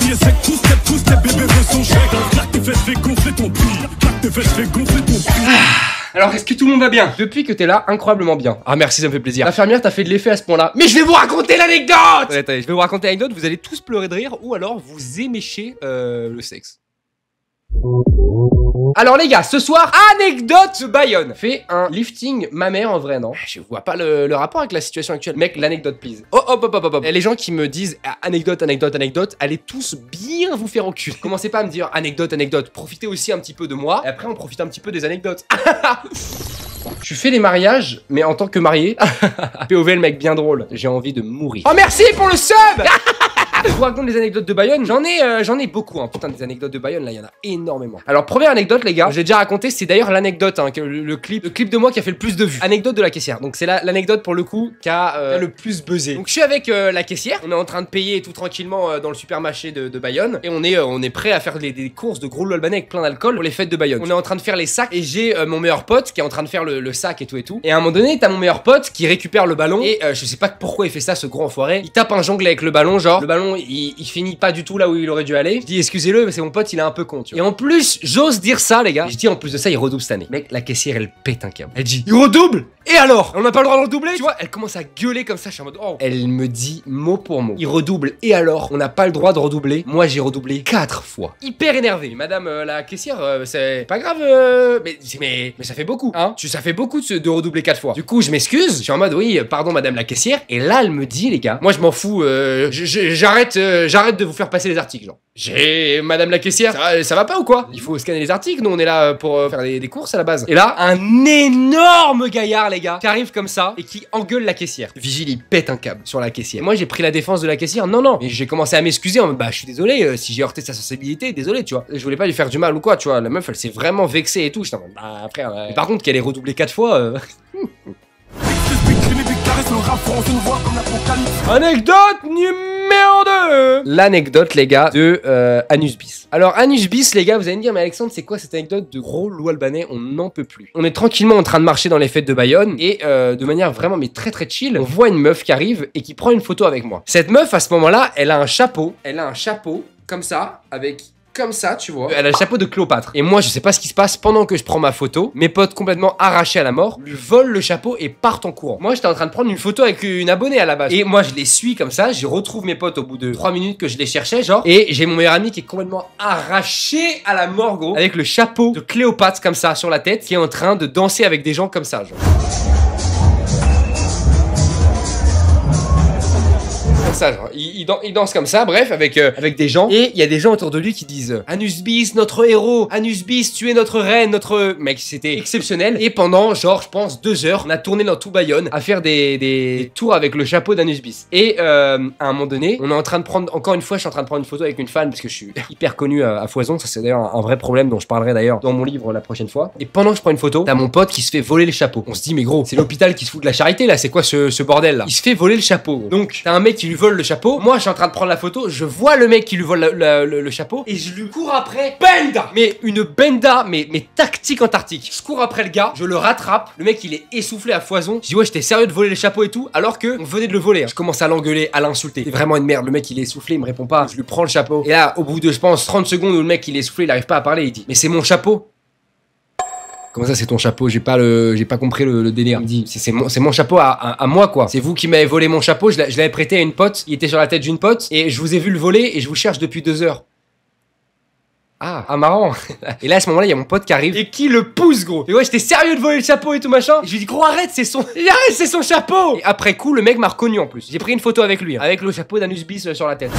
billets secs, tous tes bébés veulent son chèque. Claque tes fesses, fais gonfler ton prix. Claque tes fesses, fais gonfler ton prix. Alors, est-ce que tout le monde va bien? Depuis que t'es là, incroyablement bien. Ah merci, ça me fait plaisir. L'infirmière t'a fait de l'effet à ce point-là. Mais je vais vous raconter l'anecdote. Attendez, je vais vous raconter l'anecdote, vous allez tous pleurer de rire ou alors vous éméchez le sexe. Alors les gars, ce soir, anecdote de Bayonne. Fais un lifting mammaire en vrai, non? Je vois pas le rapport avec la situation actuelle. Mec, l'anecdote, please. Oh, hop, hop, hop, hop. Les gens qui me disent anecdote, anecdote, anecdote, allez tous bien vous faire enculer. Commencez pas à me dire anecdote, anecdote. Profitez aussi un petit peu de moi. Et après, on profite un petit peu des anecdotes. Tu fais des mariages, mais en tant que marié. POV, le mec bien drôle. J'ai envie de mourir. Oh, merci pour le sub. Je vous raconte des anecdotes de Bayonne. J'en ai beaucoup, hein. Putain, des anecdotes de Bayonne, là, il y en a énormément. Alors, première anecdote, les gars, j'ai déjà raconté, c'est d'ailleurs l'anecdote, hein, le clip de moi qui a fait le plus de vues. Anecdote de la caissière. Donc, c'est l'anecdote pour le coup qui a le plus buzzé. Donc, je suis avec la caissière. On est en train de payer tout tranquillement dans le supermarché de Bayonne. Et on est prêt à faire des courses de gros albanais avec plein d'alcool pour les fêtes de Bayonne. On est en train de faire les sacs et j'ai mon meilleur pote qui est en train de faire le sac et tout et tout. Et à un moment donné, t'as mon meilleur pote qui récupère le ballon. Et je sais pas pourquoi il fait ça, ce gros enfoiré. Il tape un jongle avec le ballon, genre, le ballon, il finit pas du tout là où il aurait dû aller. Je dis excusez-le, mais c'est mon pote, il est un peu con, tu vois. Et en plus, j'ose dire ça, les gars. Et je dis en plus de ça, il redouble cette année. Mec, la caissière, elle pète un câble. Elle dit il redouble. Et alors, on n'a pas le droit de redoubler, tu vois. Elle commence à gueuler comme ça, je suis en mode oh. Elle me dit mot pour mot, il redouble. Et alors, on n'a pas le droit de redoubler. Moi, j'ai redoublé 4 fois. Hyper énervé. Madame la caissière, c'est pas grave, mais ça fait beaucoup, hein. Ça fait beaucoup de redoubler 4 fois. Du coup, je m'excuse. Je suis en mode oui, pardon, madame la caissière. Et là, elle me dit les gars, moi je m'en fous. J'arrête de vous faire passer les articles, genre. Madame la caissière, ça va pas ou quoi? Il faut scanner les articles, nous on est là pour faire des courses à la base. Et là, un énorme gaillard, les gars, qui arrive comme ça et qui engueule la caissière. Vigile, il pète un câble sur la caissière. Moi, j'ai pris la défense de la caissière, non. Et j'ai commencé à m'excuser en mode, bah, je suis désolé si j'ai heurté sa sensibilité, désolé, tu vois. Je voulais pas lui faire du mal ou quoi, tu vois. La meuf, elle s'est vraiment vexée et tout. J'étais en mode, bah, frère. Mais par contre, qu'elle ait redoublé 4 fois. Anecdote numéro 2. L'anecdote, les gars, de Anus Bis. Alors, Anus Bis, les gars, vous allez me dire, mais Alexandre, c'est quoi cette anecdote de gros loup albanais? On n'en peut plus. On est tranquillement en train de marcher dans les fêtes de Bayonne et de manière vraiment, mais très très chill, on voit une meuf qui arrive et qui prend une photo avec moi. Cette meuf, à ce moment-là, elle a un chapeau comme ça, avec... Comme ça, tu vois. Elle a le chapeau de Cléopâtre. Et moi, je sais pas ce qui se passe pendant que je prends ma photo. Mes potes complètement arrachés à la mort lui volent le chapeau et partent en courant. Moi, j'étais en train de prendre une photo avec une abonnée à la base. Et moi, je les suis comme ça. Je retrouve mes potes au bout de 3 minutes que je les cherchais, genre. Et j'ai mon meilleur ami qui est complètement arraché à la mort, gros. Avec le chapeau de Cléopâtre comme ça sur la tête, qui est en train de danser avec des gens comme ça, genre. Ça, genre, il danse comme ça, bref, avec des gens. Et il y a des gens autour de lui qui disent Anus Bis, notre héros, Anus Bis, tu es notre reine, notre... Mec, c'était exceptionnel. Et pendant, genre, je pense 2 heures, on a tourné dans tout Bayonne à faire des tours avec le chapeau d'Anus Bis. Et à un moment donné, on est en train de prendre, encore une fois, je suis en train de prendre une photo avec une fan parce que je suis hyper connu à foison. Ça, c'est d'ailleurs un vrai problème dont je parlerai d'ailleurs dans mon livre la prochaine fois. Et pendant que je prends une photo, t'as mon pote qui se fait voler le chapeau. On se dit, mais gros, c'est l'hôpital qui se fout de la charité là, c'est quoi ce bordel là? Il se fait voler le chapeau. Gros. Donc, t'as un mec qui lui vole le chapeau. Moi, je suis en train de prendre la photo. Je vois le mec qui lui vole le chapeau et je lui cours après. Benda! Mais une benda, mais tactique antarctique. Je cours après le gars, je le rattrape. Le mec, il est essoufflé à foison. Je dis, ouais, j'étais sérieux de voler le chapeau et tout, alors que on venait de le voler. Je commence à l'engueuler, à l'insulter. C'est vraiment une merde. Le mec, il est essoufflé, il me répond pas. Je lui prends le chapeau. Et là, au bout de, je pense, 30 secondes où le mec, il est essoufflé, il arrive pas à parler, il dit, mais c'est mon chapeau. Comment ça c'est ton chapeau? J'ai pas compris le délire. Il me dit c'est mon chapeau à moi quoi. C'est vous qui m'avez volé mon chapeau, je l'avais prêté à une pote, il était sur la tête d'une pote et je vous ai vu le voler et je vous cherche depuis 2 heures. Ah marrant. Et là à ce moment-là, il y a mon pote qui arrive et qui le pousse gros. Et ouais, j'étais sérieux de voler le chapeau et tout machin. Et je lui dis gros arrête, c'est son chapeau. Et après coup, le mec m'a reconnu en plus. J'ai pris une photo avec lui, hein, avec le chapeau d'Anus Bis sur la tête.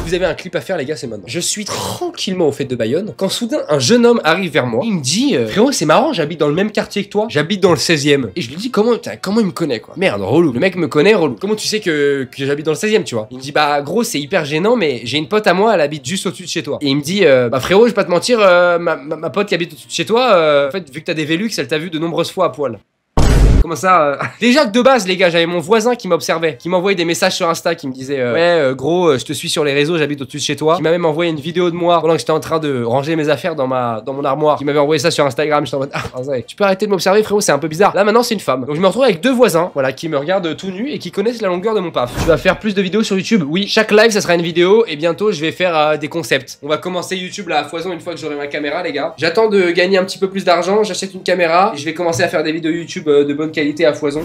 Vous avez un clip à faire les gars, c'est maintenant. Je suis tranquillement aux fêtes de Bayonne quand soudain un jeune homme arrive vers moi. Il me dit frérot c'est marrant, j'habite dans le même quartier que toi. J'habite dans le 16e. Et je lui dis comment il me connaît quoi. Merde relou. Le mec me connaît relou. Comment tu sais que j'habite dans le 16e tu vois? Il me dit bah gros c'est hyper gênant mais j'ai une pote à moi, elle habite juste au-dessus de chez toi. Et il me dit bah frérot je vais pas te mentir, ma pote qui habite au-dessus de chez toi en fait vu que t'as des Velux elle t'a vu de nombreuses fois à poil. Comment ça Déjà que de base, les gars, j'avais mon voisin qui m'observait, qui m'envoyait des messages sur Insta, qui me disait ouais, gros, je te suis sur les réseaux, j'habite au-dessus de chez toi. Qui m'a même envoyé une vidéo de moi pendant que j'étais en train de ranger mes affaires dans mon armoire. Qui m'avait envoyé ça sur Instagram. J'étais en mode tu peux arrêter de m'observer, frérot, c'est un peu bizarre. Là maintenant, c'est une femme. Donc je me retrouve avec deux voisins, voilà, qui me regardent tout nu et qui connaissent la longueur de mon paf. Tu vas faire plus de vidéos sur YouTube? Oui, chaque live, ça sera une vidéo et bientôt, je vais faire des concepts. On va commencer YouTube là à foison une fois que j'aurai ma caméra, les gars. J'attends de gagner un petit peu plus d'argent, j'achète une caméra et je vais commencer à faire des vidéos YouTube de bonne qualité à foison.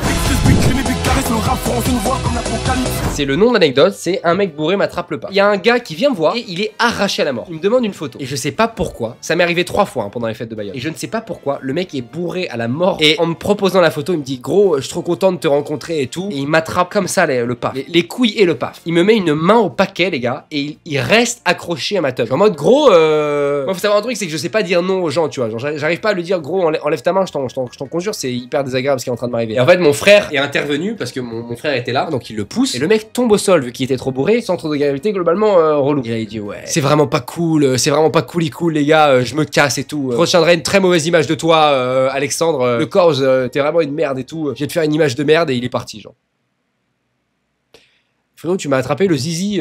C'est le nom de l'anecdote, c'est un mec bourré m'attrape le pas. Il y a un gars qui vient me voir et il est arraché à la mort. Il me demande une photo. Et je sais pas pourquoi, ça m'est arrivé 3 fois pendant les fêtes de Bayonne. Et je ne sais pas pourquoi, le mec est bourré à la mort. Et en me proposant la photo, il me dit gros, je suis trop content de te rencontrer et tout. Et il m'attrape comme ça le paf. Les couilles et le paf. Il me met une main au paquet, les gars, et il reste accroché à ma teub. En mode gros, moi faut savoir un truc, c'est que je sais pas dire non aux gens, tu vois. J'arrive pas à lui dire gros, enlève ta main, je t'en conjure, c'est hyper désagréable ce qui est en train de m'arriver. Et en fait, mon frère est intervenu parce que mon frère était là, donc il le pousse. Et le mec tombe au sol vu qu'il était trop bourré, centre de gravité globalement relou. Et là il dit ouais, c'est vraiment pas cool, les gars, je me casse et tout. Je retiendrai une très mauvaise image de toi, Alexandre. Le corps, t'es vraiment une merde et tout. Je vais te faire une image de merde et il est parti, genre. Frérot, tu m'as attrapé le zizi.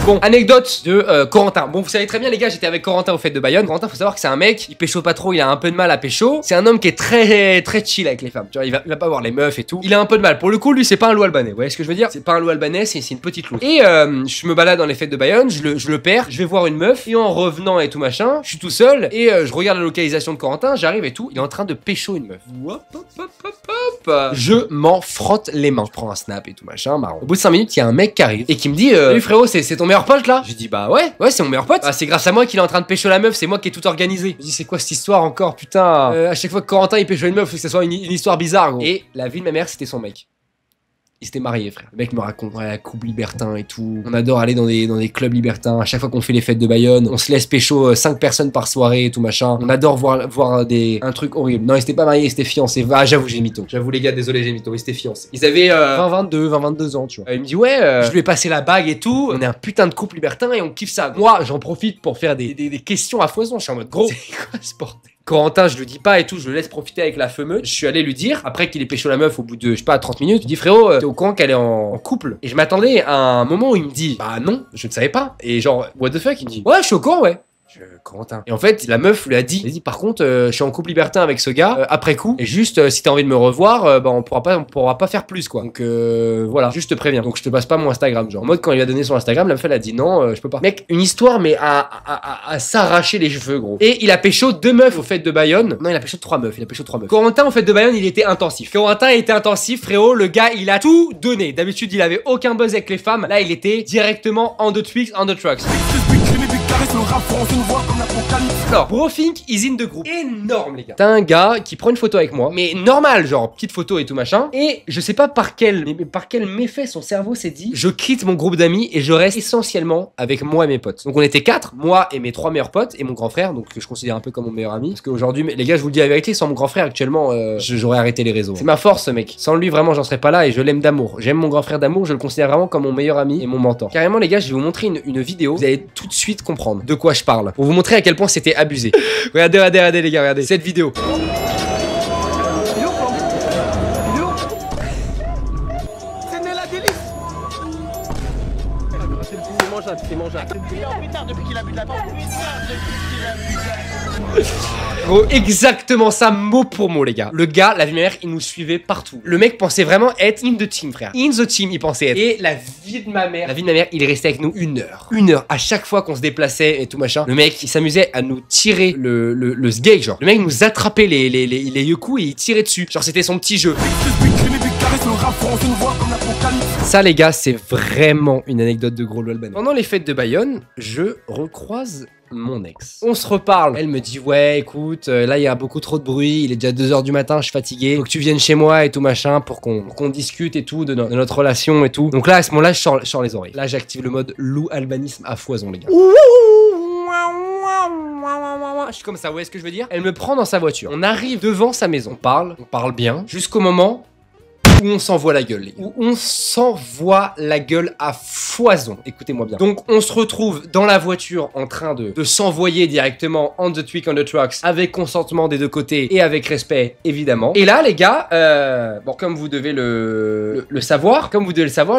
Bon, anecdote de Corentin. Bon, vous savez très bien, les gars, j'étais avec Corentin au fêtes de Bayonne. Corentin, faut savoir que c'est un mec, il pécho pas trop, il a un peu de mal à pécho. C'est un homme qui est très chill avec les femmes. Tu vois, il va pas voir les meufs et tout. Il a un peu de mal. Pour le coup, lui, c'est pas un loup albanais. Vous voyez ce que je veux dire? C'est pas un loup albanais, c'est une petite loupe. Et je me balade dans les fêtes de Bayonne, je le perds, je vais voir une meuf. Et en revenant et tout machin, je suis tout seul. Et je regarde la localisation de Corentin, j'arrive et tout. Il est en train de pécho une meuf. Je m'en frotte les mains. Je prends un snap et tout machin, marrant. Au bout de 5 minutes, il y a un mec qui arrive et qui me dit salut frérot, c'est ton meilleur pote là? Je dis bah ouais, c'est mon meilleur pote. Ah, c'est grâce à moi qu'il est en train de pécho la meuf, c'est moi qui ai tout organisé. Je dis c'est quoi cette histoire encore, putain? À chaque fois que Corentin il pécho une meuf, faut que ça soit une histoire bizarre, gros. Et la vie de ma mère, c'était son mec. Il s'était marié, frère. Le mec me raconte la couple libertin et tout. On adore aller dans des clubs libertins. À chaque fois qu'on fait les fêtes de Bayonne, on se laisse pécho 5 personnes par soirée et tout machin. On adore voir un truc horrible. Non, ils s'étaient pas mariés, ils s'étaient fiancés. Ah, j'avoue, j'ai mytho. J'avoue, les gars, désolé, j'ai mytho. Ils s'étaient fiancés. Ils avaient 22 ans, tu vois. Il me dit, ouais, je lui ai passé la bague et tout. On est un putain de couple libertin et on kiffe ça. Moi, j'en profite pour faire des questions à foison. Je suis en mode, gros, c'est quoi ce bordel? Corentin, je lui dis pas et tout, je le laisse profiter avec la fameuse. Je suis allé lui dire, après qu'il ait pécho la meuf au bout de, je sais pas, 30 minutes, je lui dis frérot, t'es au courant qu'elle est en couple? Et je m'attendais à un moment où il me dit, bah non, je ne savais pas. Et genre, what the fuck, il me dit, ouais, je suis au courant, ouais. Corentin. Et en fait, la meuf lui a dit, par contre, je suis en couple libertin avec ce gars, après coup, et juste, si t'as envie de me revoir, bah on pourra pas faire plus, quoi. Donc voilà, juste te préviens. Donc je te passe pas mon Instagram, genre. En mode, quand il a donné son Instagram, la meuf elle a dit non, je peux pas. Mec, une histoire, mais à s'arracher les cheveux, gros. Et il a pécho 2 meufs aux fêtes de Bayonne. Non, il a pécho 3 meufs, Corentin, aux fêtes de Bayonne, il était intensif. Frérot, le gars, il a tout donné. D'habitude, il avait aucun buzz avec les femmes. Là, il était directement on the tweaks, on the trucks. Alors, Brofink is in the group. Énorme, les gars. T'as un gars qui prend une photo avec moi, mais normal, genre petite photo et tout machin. Et je sais pas par quel méfait son cerveau s'est dit, je quitte mon groupe d'amis et je reste essentiellement avec moi et mes potes. Donc on était 4, moi et mes 3 meilleurs potes et mon grand frère, donc que je considère un peu comme mon meilleur ami. Parce qu'aujourd'hui, les gars, je vous le dis la vérité, sans mon grand frère actuellement, j'aurais arrêté les réseaux. C'est ma force, ce mec. Sans lui, vraiment, j'en serais pas là et je l'aime d'amour. J'aime mon grand frère d'amour, je le considère vraiment comme mon meilleur ami et mon mentor. Carrément, les gars, je vais vous montrer une vidéo. Vous allez tout de suite comprendre de quoi je parle. Pour vous montrer à quel point c'était abusé. Regardez les gars, regardez cette vidéo. Gros, exactement ça, mot pour mot, les gars. Le gars, la vie de ma mère, il nous suivait partout. Le mec pensait vraiment être in the team, frère. In the team, il pensait être. Et la vie de ma mère, il est resté avec nous 1 heure. 1 heure. À chaque fois qu'on se déplaçait et tout machin, le mec, il s'amusait à nous tirer le sgeg, genre. Le mec nous attrapait les yoku et il tirait dessus. Genre, c'était son petit jeu. Ça, les gars, c'est vraiment une anecdote de gros Albanais. Pendant les fêtes de Bayonne, je recroise mon ex. On se reparle. Elle me dit ouais écoute, là il y a beaucoup trop de bruit, il est déjà 2 h du matin, je suis fatigué. Faut que tu viennes chez moi et tout machin pour qu'on discute et tout de notre relation et tout. Donc là à ce moment-là je sors les oreilles. Là j'active le mode loup albanisme à foison, les gars. Je suis comme ça, vous voyez ce que je veux dire? Elle me prend dans sa voiture. On arrive devant sa maison. On parle bien jusqu'au moment où on s'envoie la gueule, les gars. Où on s'envoie la gueule à foison. Écoutez-moi bien. Donc, on se retrouve dans la voiture en train de s'envoyer directement on the tweak on the trucks avec consentement des deux côtés et avec respect, évidemment. Et là, les gars, bon, comme vous devez le savoir,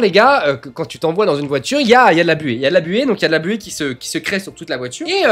les gars, quand tu t'envoies dans une voiture, il y a de la buée. Il y a de la buée, donc il y a de la buée qui se crée sur toute la voiture. Et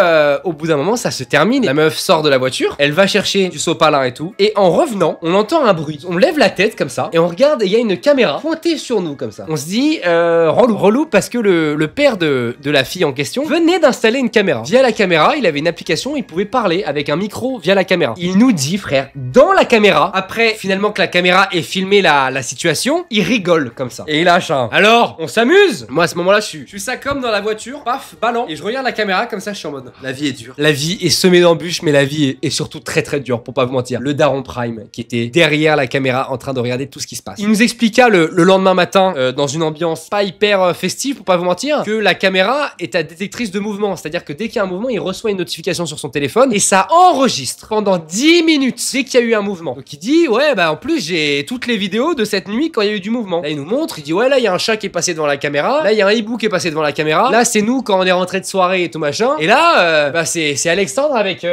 au bout d'un moment, ça se termine. La meuf sort de la voiture, elle va chercher du sopalin et tout. Et en revenant, on entend un bruit. On lève la tête comme ça et on regarde et il y a une caméra pointée sur nous comme ça. On se dit, relou, parce que le père de la fille en question venait d'installer une caméra. Via la caméra, il avait une application, il pouvait parler avec un micro via la caméra. Il nous dit, frère, dans la caméra, après finalement que la caméra ait filmé la situation, il rigole comme ça. Et il lâche un. Alors, on s'amuse. Moi à ce moment-là, je suis ça comme dans la voiture, paf, ballon. Et je regarde la caméra comme ça, je suis en mode, la vie est dure. La vie est semée d'embûches, mais la vie est surtout très très dure, pour pas vous mentir. Le daron Prime qui était derrière la caméra en train de regarder tout ce qui se passe. Il nous expliqua le lendemain matin, dans une ambiance pas hyper festive, pour pas vous mentir, que la caméra est à détectrice de mouvement. C'est-à-dire que dès qu'il y a un mouvement, il reçoit une notification sur son téléphone et ça enregistre pendant 10 minutes dès qu'il y a eu un mouvement. Donc il dit, ouais, bah en plus j'ai toutes les vidéos de cette nuit quand il y a eu du mouvement. Là il nous montre, il dit, ouais, là il y a un chat qui est passé devant la caméra, là il y a un hibou qui est passé devant la caméra, là c'est nous quand on est rentré de soirée et tout machin. Et là, bah c'est Alexandre avec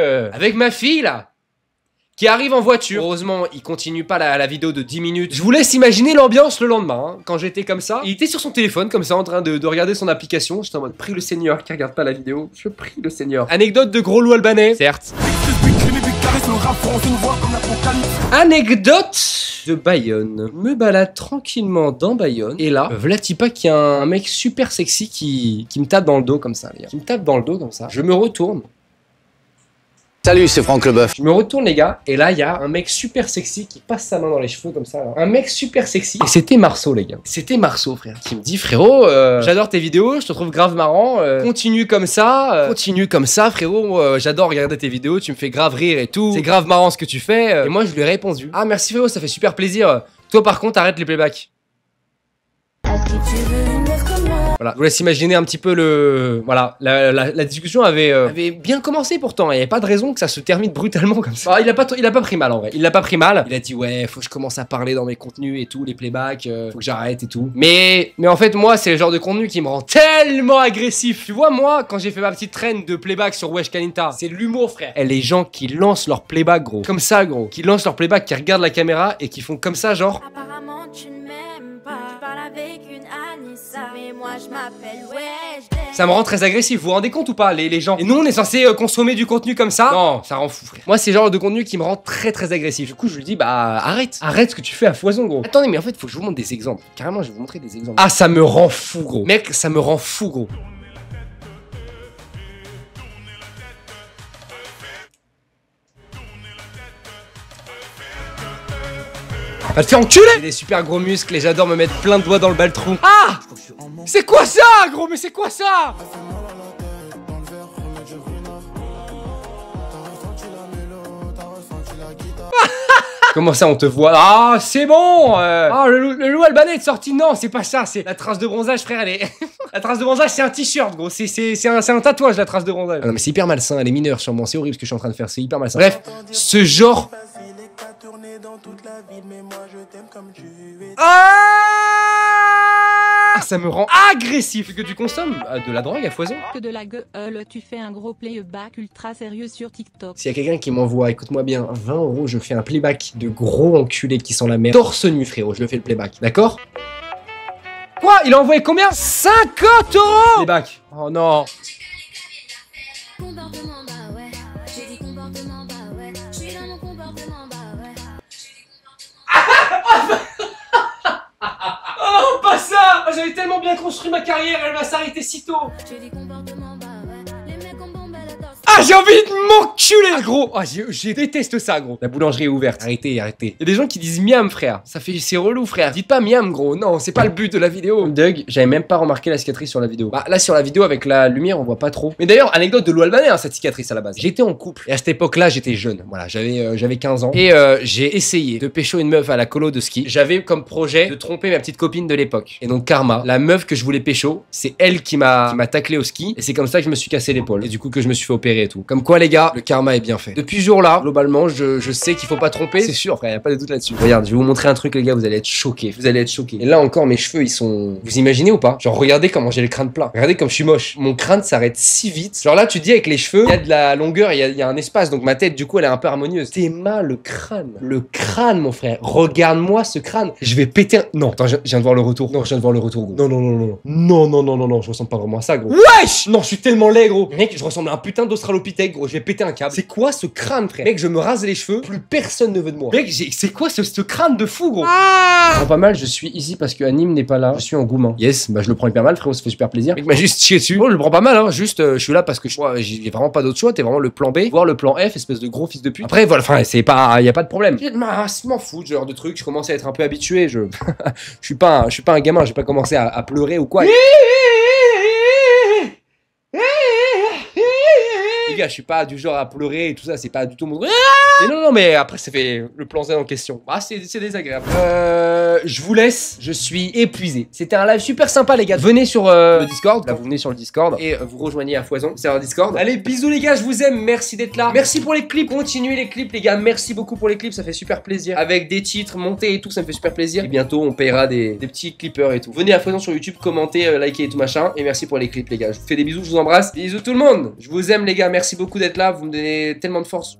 ma fille là, qui arrive en voiture. Heureusement, il continue pas la vidéo de 10 minutes. Je vous laisse imaginer l'ambiance le lendemain, hein, quand j'étais comme ça. Il était sur son téléphone, comme ça, en train de regarder son application. J'étais en mode, prie le Seigneur qui regarde pas la vidéo. Je prie le Seigneur. Anecdote de gros loup albanais, certes. Anecdote de Bayonne. Me balade tranquillement dans Bayonne. Et là, v'là-t-il pas qu'il y a un mec super sexy qui me tape dans le dos comme ça, les gars. Qui me tape dans le dos comme ça. Je me retourne. Salut, c'est Franck Leboeuf. Je me retourne, les gars, et là, il y a un mec super sexy qui passe sa main dans les cheveux comme ça. Là. Un mec super sexy. Et c'était Marceau, les gars. C'était Marceau, frère. Qui me dit, frérot, j'adore tes vidéos, je te trouve grave marrant. Continue comme ça, frérot. J'adore regarder tes vidéos, tu me fais grave rire et tout. C'est grave marrant ce que tu fais. Et moi, je lui ai répondu, ah, merci, frérot, ça fait super plaisir. Toi, par contre, arrête les playbacks. Voilà, je vous laisse imaginer un petit peu voilà, la discussion avait bien commencé pourtant. Il n'y avait pas de raison que ça se termine brutalement comme ça. Il a pas pris mal en vrai. Il a pas pris mal. Il a dit ouais, faut que je commence à parler dans mes contenus et tout, les playbacks, faut que j'arrête et tout. Mais en fait, moi, c'est le genre de contenu qui me rend tellement agressif. Tu vois, moi, quand j'ai fait ma petite traîne de playback sur Wesh Kalinta, c'est l'humour, frère. Et les gens qui lancent leur playback, gros. Comme ça, gros. Qui lancent leur playback, qui regardent la caméra et qui font comme ça, genre. Apparemment, tu ne m'aimes pas. Je parle avec une Anissa, mais moi, je m'appelle Wesh. Ça me rend très agressif, vous vous rendez compte ou pas, les gens? Et nous, on est censé consommer du contenu comme ça? Non, ça rend fou, frère. Moi, c'est le genre de contenu qui me rend très très agressif. Du coup, je lui dis, bah, arrête ce que tu fais à foison, gros. Attendez, mais en fait, faut que je vous montre des exemples. Carrément, je vais vous montrer des exemples. Ah, ça me rend fou, gros. Mec, ça me rend fou, gros. Va te faire enculer! J'ai des super gros muscles et j'adore me mettre plein de doigts dans le baltrou. Ah! C'est quoi ça, gros? Mais c'est quoi ça? Comment ça on te voit? Ah c'est bon. Ah le loup albanais est sorti. Non c'est pas ça, c'est la trace de bronzage, frère, elle est... La trace de bronzage c'est un t-shirt, gros. C'est un tatouage, la trace de bronzage. Ah, non mais c'est hyper malsain, elle est mineure sûrement. C'est horrible ce que je suis en train de faire, c'est hyper malsain. Bref, ce genre... Ah, ça me rend agressif. Que tu consommes de la drogue à foison. Que de la gueule, tu fais un gros playback ultra sérieux sur TikTok. S'il y a quelqu'un qui m'envoie, écoute-moi bien, 20 €, je fais un playback de gros enculés qui sont la merde. Torse nu, frérot, je le fais le playback, d'accord? Quoi? Il a envoyé combien? 50 €! Playback. Oh non. Comportement, bah ouais. J'ai dit comportement, bah ouais. Je suis dans mon comportement, bah ouais. Oh, pas ça! Oh, j'avais tellement bien construit ma carrière, elle va s'arrêter si tôt. Ah, j'ai envie de m'enculer! Ah, gros, oh, je déteste ça, gros. La boulangerie est ouverte. Arrêtez, arrêtez. Il y a des gens qui disent miam, frère. Ça fait, c'est relou, frère. Dites pas miam, gros. Non, c'est pas le but de la vidéo. Doug, j'avais même pas remarqué la cicatrice sur la vidéo. Bah, là, sur la vidéo, avec la lumière, on voit pas trop. Mais d'ailleurs, anecdote de loup albanais, hein, cette cicatrice à la base. J'étais en couple. Et à cette époque-là, j'étais jeune. Voilà, j'avais 15 ans. Et j'ai essayé de pécho une meuf à la colo de ski. J'avais comme projet de tromper ma petite copine de l'époque. Et donc, Karma, la meuf que je voulais pécho, c'est elle qui m'a taclé au ski. Et c'est comme ça que je me suis cassé l'épaule. Et du coup, que je me suis fait opérer. et tout. Comme quoi les gars, le karma est bien fait. Depuis ce jour-là, globalement, je sais qu'il faut pas tromper. C'est sûr frère, y a pas de doute là-dessus. Regarde, je vais vous montrer un truc les gars, vous allez être choqués. Vous allez être choqués. Et là encore mes cheveux ils sont... Vous imaginez ou pas? Genre regardez comment j'ai le crâne plat. Regardez comme je suis moche. Mon crâne s'arrête si vite. Genre là tu dis avec les cheveux, il y a de la longueur, il y a un espace. Donc ma tête du coup elle est un peu harmonieuse. Théma le crâne. Le crâne mon frère. Regarde-moi ce crâne. Je vais péter un... Non, attends, je viens de voir le retour. Non, je viens de voir le retour gros. Non, non, non, non. Non, non, non, non, non, je ressemble pas vraiment à ça gros. Wesh! Non, je suis tellement laid gros. Mec, je ressemble à un putain d'australopithèque gros. Je vais péter un câble. C'est quoi ce crâne frère? Mec, je me rase les cheveux, plus personne ne veut de moi. Mec, c'est quoi ce crâne de fou gros? Je prends pas mal, je suis ici parce que Anime n'est pas là. Je suis en Goumin. Yes, bah je le prends hyper mal frérot, ça fait super plaisir. Mec m'a juste chié dessus. Bon, je le prends pas mal hein, juste je suis là parce que j'ai vraiment pas d'autre choix, t'es vraiment le plan B, voire le plan F, espèce de gros fils de pute. Après voilà, enfin c'est pas, y a pas de problème. Je m'en fous ce genre de truc, je commence à être un peu habitué, je suis pas un gamin, j'ai pas commencé à pleurer ou quoi. Les gars, je suis pas du genre à pleurer et tout ça, c'est pas du tout mon... Mais non, mais après, ça fait le plan Z en question. Ah, c'est désagréable. Je vous laisse, je suis épuisé. C'était un live super sympa, les gars. Venez sur le Discord. Là, vous venez sur le Discord et vous rejoignez à foison. C'est un Discord. Allez, bisous, les gars, je vous aime. Merci d'être là. Merci pour les clips. Continuez les clips, les gars. Merci beaucoup pour les clips, ça fait super plaisir. Avec des titres montés et tout, ça me fait super plaisir. Et bientôt, on payera des petits clippers et tout. Venez à foison sur YouTube, commentez, likez et tout machin. Et merci pour les clips, les gars. Je vous fais des bisous, je vous embrasse. Bisous tout le monde. Je vous aime, les gars. Merci beaucoup d'être là. Vous me donnez tellement de force.